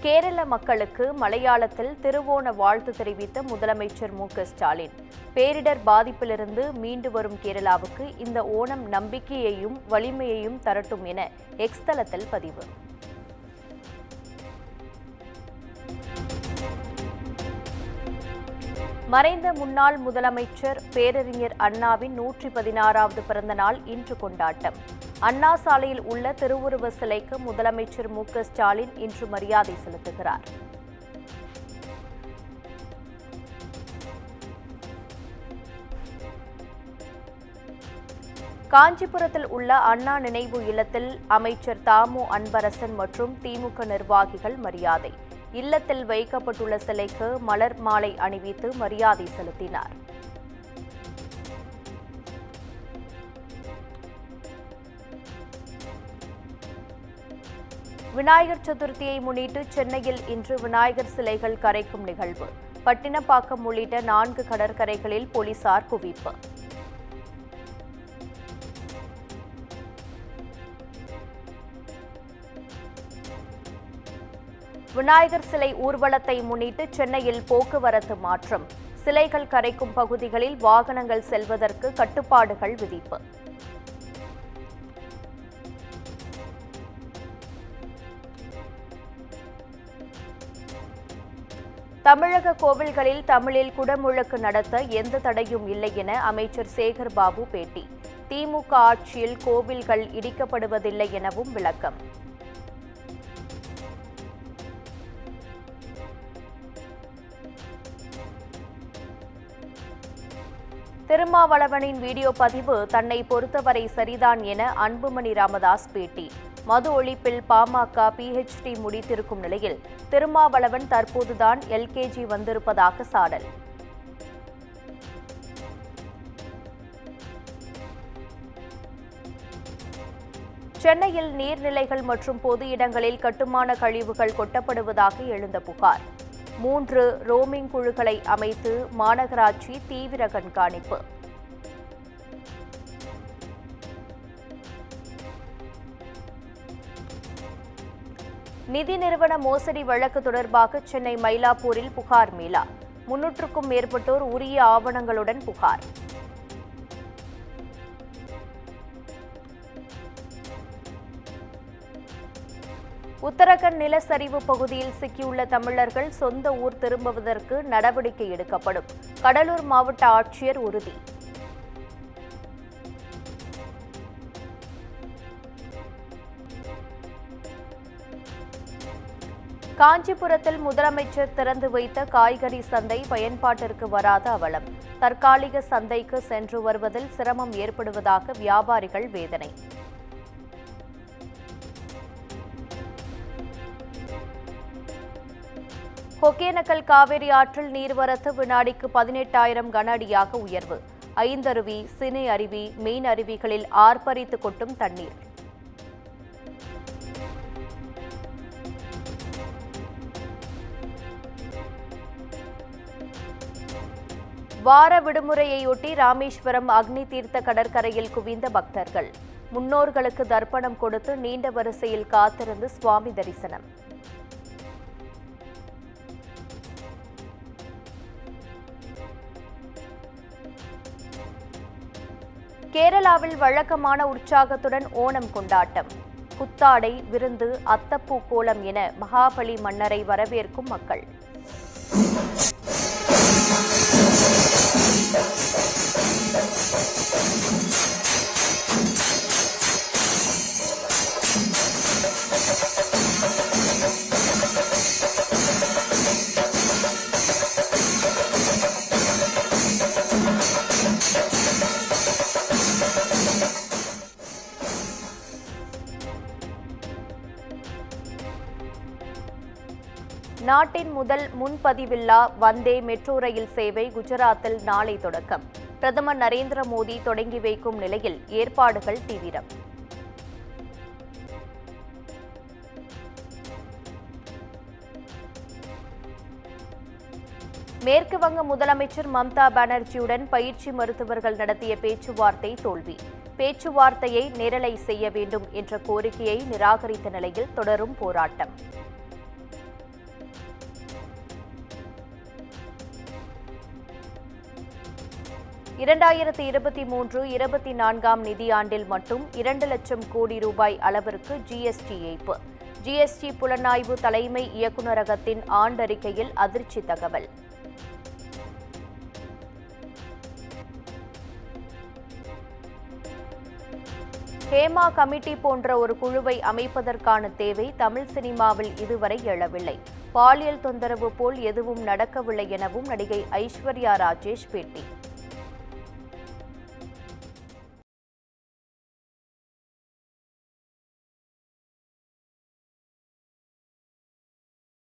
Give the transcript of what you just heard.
கேரள மக்களுக்கு மலையாளத்தில் திருவோண வாழ்த்து தெரிவித்த முதலமைச்சர் மு.க.ஸ்டாலின். பேரிடர் பாதிப்பிலிருந்து மீண்டு வரும் கேரளாவுக்கு இந்த ஓணம் நம்பிக்கையையும் வலிமையையும் தரட்டும் என எக்ஸ் தளத்தில் பதிவு. மறைந்த முன்னாள் முதலமைச்சர் பேரறிஞர் அண்ணாவின் 116வது பிறந்த நாள் இன்று கொண்டாட்டம். அண்ணா சாலையில் உள்ள திருவுருவ சிலைக்கு முதலமைச்சர் மு.க.ஸ்டாலின் இன்று மரியாதை செலுத்துகிறார். காஞ்சிபுரத்தில் உள்ள அண்ணா நினைவு இல்லத்தில் அமைச்சர் தாமு அன்பரசன் மற்றும் திமுக நிர்வாகிகள் மரியாதை. இல்லத்தில் வைக்கப்பட்டுள்ள சிலைக்கு மலர் மாலை அணிவித்து மரியாதை செலுத்தினார். விநாயகர் சதுர்த்தியை முன்னிட்டு சென்னையில் இன்று விநாயகர் சிலைகள் கரைக்கும் நிகழ்வு. பட்டினப்பாக்கம் உள்ளிட்ட 4 கடற்கரைகளில் போலீசார் குவிப்பு. விநாயகர் சிலை ஊர்வலத்தை முன்னிட்டு சென்னையில் போக்குவரத்து மாற்றம். சிலைகள் கரைக்கும் பகுதிகளில் வாகனங்கள் செல்வதற்கு கட்டுப்பாடுகள் விதிப்பு. தமிழக கோவில்களில் தமிழில் குடமுழக்கு நடத்த எந்த தடையும் இல்லை என அமைச்சர் சேகர் பாபு பேட்டி. திமுக ஆட்சியில் கோவில்கள் இடிக்கப்படுவதில்லை எனவும் விளக்கம். திருமாவளவனின் வீடியோ பதிவு தன்னை பொறுத்தவரை சரிதான் என அன்புமணி ராமதாஸ் பேட்டி. மது ஒழிப்பில் பாமக PhD முடித்திருக்கும் நிலையில் திருமாவளவன் தற்போதுதான் LKG வந்திருப்பதாக சாடல். சென்னையில் நீர்நிலைகள் மற்றும் பொது இடங்களில் கட்டுமான கழிவுகள் கொட்டப்படுவதாக எழுந்த புகார். 3 ரோமிங் குழுக்களை அமைத்து மாநகராட்சி தீவிர கண்காணிப்பு. நிதி நிறுவன மோசடி வழக்கு தொடர்பாக சென்னை மயிலாப்பூரில் புகார் மேளா. 300க்கும் மேற்பட்டோர் உரிய ஆவணங்களுடன் புகார். உத்தரகண்ட் நிலச்சரிவு பகுதியில் சிக்கியுள்ள தமிழர்கள் சொந்த ஊர் திரும்புவதற்கு நடவடிக்கை எடுக்கப்படும். கடலூர் மாவட்ட ஆட்சியர் உறுதி. காஞ்சிபுரத்தில் முதலமைச்சர் திறந்து வைத்த காய்கறி சந்தை பயன்பாட்டிற்கு வராத அவலம். தற்காலிக சந்தைக்கு சென்று வருவதில் சிரமம் ஏற்படுவதாக வியாபாரிகள் வேதனை. ஒகேனக்கல் காவிரி ஆற்றில் நீர்வரத்து வினாடிக்கு 18,000 கன அடியாக உயர்வு. ஐந்தருவி, சினை அருவி, மீன் அருவிகளில் ஆர்ப்பரித்து கொட்டும் தண்ணீர். வார விடுமுறையொட்டி ராமேஸ்வரம் அக்னி தீர்த்த கடற்கரையில் குவிந்த பக்தர்கள். முன்னோர்களுக்கு தர்ப்பணம் கொடுத்து நீண்ட வரிசையில் காத்திருந்து சுவாமி தரிசனம். கேரளாவில் வழக்கமான உற்சாகத்துடன் ஓணம் கொண்டாட்டம். புத்தாடை, விருந்து, அத்தப்பூ கோலம் என மகாபலி மன்னரை வரவேற்கும் மக்கள். நாட்டின் முதல் முன்பதிவில்லா வந்தே மெட்ரோ ரயில் சேவை குஜராத்தில் நாளை தொடக்கம். பிரதமர் நரேந்திர மோடி தொடங்கி வைக்கும் நிலையில் ஏற்பாடுகள் தீவிரம். மேற்கு வங்க முதலமைச்சர் மம்தா பானர்ஜியுடன் பயிற்சி மருத்துவர்கள் நடத்திய பேச்சுவார்த்தை தோல்வி. பேச்சுவார்த்தையை நேரலை செய்ய வேண்டும் என்ற கோரிக்கையை நிராகரித்த நிலையில் தொடரும் போராட்டம். 2023-24 நிதியாண்டில் மட்டும் 2 லட்சம் கோடி ரூபாய் அளவிற்கு ஜிஎஸ்டி ஏய்ப்பு. ஜிஎஸ்டி புலனாய்வு தலைமை இயக்குநரகத்தின் ஆண்டறிக்கையில் அதிர்ச்சி தகவல். ஹேமா கமிட்டி போன்ற ஒரு குழுவை அமைப்பதற்கான தேவை தமிழ் சினிமாவில் இதுவரை எழவில்லை. பாலியல் தொந்தரவு போல் எதுவும் நடக்கவில்லை எனவும் நடிகை ஐஸ்வர்யா ராஜேஷ் பேட்டி.